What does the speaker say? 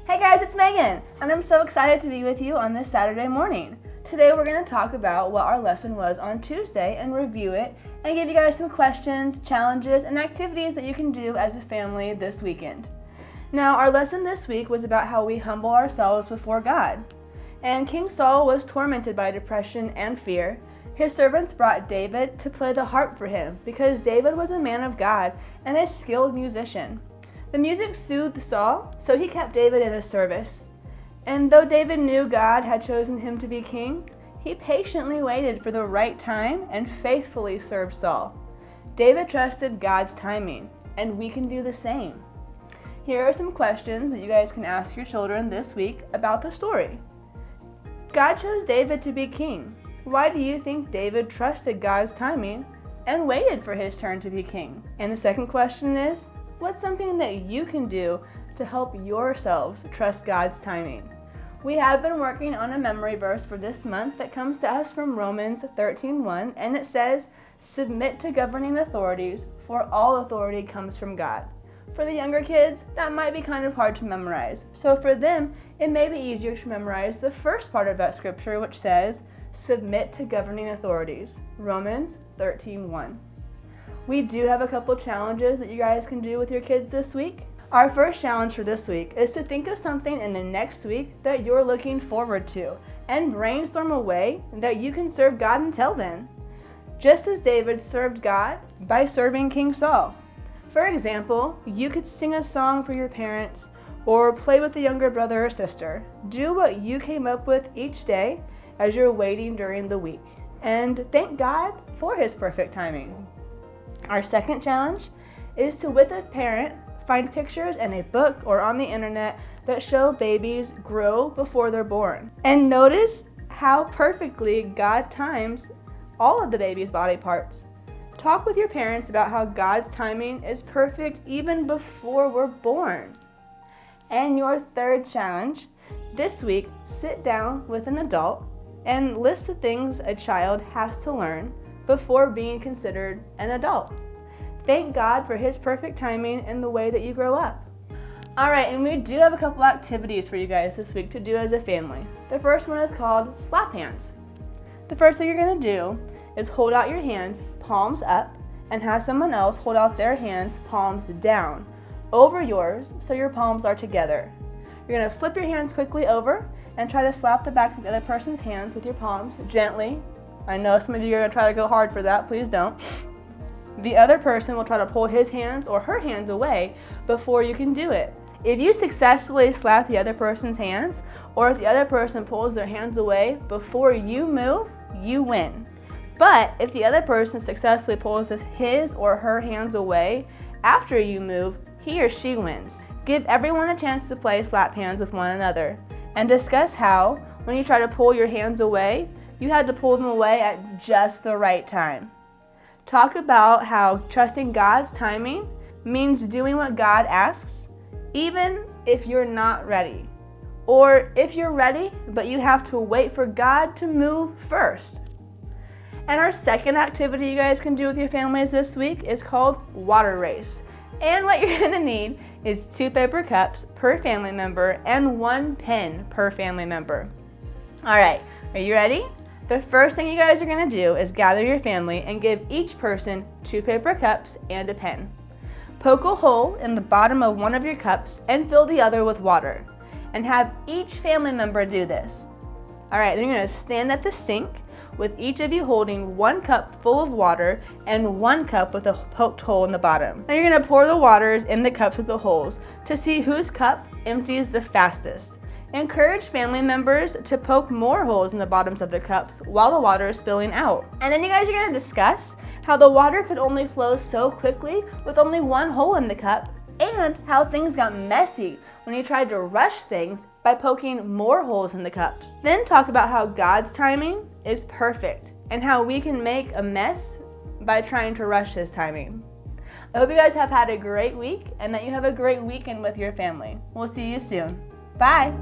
Hey guys, it's Megan, and I'm so excited to be with you on this Saturday morning. Today we're going to talk about what our lesson was on Tuesday and review it and give you guys some questions, challenges, and activities that you can do as a family this weekend. Now, our lesson this week was about how we humble ourselves before God. And King Saul was tormented by depression and fear. His servants brought David to play the harp for him because David was a man of God and a skilled musician. The music soothed Saul, so he kept David in his service. And though David knew God had chosen him to be king, he patiently waited for the right time and faithfully served Saul. David trusted God's timing, and we can do the same. Here are some questions that you guys can ask your children this week about the story. God chose David to be king. Why do you think David trusted God's timing and waited for his turn to be king? And the second question is, what's something that you can do to help yourselves trust God's timing? We have been working on a memory verse for this month that comes to us from Romans 13:1, and it says, "Submit to governing authorities, for all authority comes from God." For the younger kids, that might be kind of hard to memorize. So for them, it may be easier to memorize the first part of that scripture, which says, "Submit to governing authorities." Romans 13:1. We do have a couple challenges that you guys can do with your kids this week. Our first challenge for this week is to think of something in the next week that you're looking forward to and brainstorm a way that you can serve God until then, just as David served God by serving King Saul. For example, you could sing a song for your parents or play with a younger brother or sister. Do what you came up with each day as you're waiting during the week, and thank God for His perfect timing. Our second challenge is to, with a parent, find pictures in a book or on the internet that show babies grow before they're born. And notice how perfectly God times all of the baby's body parts. Talk with your parents about how God's timing is perfect even before we're born. And your third challenge, this week, sit down with an adult and list the things a child has to learn before being considered an adult. Thank God for His perfect timing in the way that you grow up. All right, and we do have a couple activities for you guys this week to do as a family. The first one is called slap hands. The first thing you're going to do is hold out your hands, palms up, and have someone else hold out their hands, palms down, over yours so your palms are together. You're going to flip your hands quickly over and try to slap the back of the other person's hands with your palms gently. I know some of you are going to try to go hard for that. Please don't. The other person will try to pull his hands or her hands away before you can do it. If you successfully slap the other person's hands, or if the other person pulls their hands away before you move, you win. But if the other person successfully pulls his or her hands away after you move, he or she wins. Give everyone a chance to play slap hands with one another, and discuss how, when you try to pull your hands away, you had to pull them away at just the right time. Talk about how trusting God's timing means doing what God asks, even if you're not ready. Or if you're ready, but you have to wait for God to move first. And our second activity you guys can do with your families this week is called water race. And what you're gonna need is 2 paper cups per family member and 1 pen per family member. All right, are you ready? The first thing you guys are going to do is gather your family and give each person 2 paper cups and a pen. Poke a hole in the bottom of one of your cups and fill the other with water. And have each family member do this. All right, then you're going to stand at the sink with each of you holding 1 cup full of water and 1 cup with a poked hole in the bottom. Now you're going to pour the waters in the cups with the holes to see whose cup empties the fastest. Encourage family members to poke more holes in the bottoms of their cups while the water is spilling out. And then you guys are going to discuss how the water could only flow so quickly with only 1 hole in the cup, and how things got messy when you tried to rush things by poking more holes in the cups. Then talk about how God's timing is perfect and how we can make a mess by trying to rush His timing. I hope you guys have had a great week and that you have a great weekend with your family. We'll see you soon. Bye.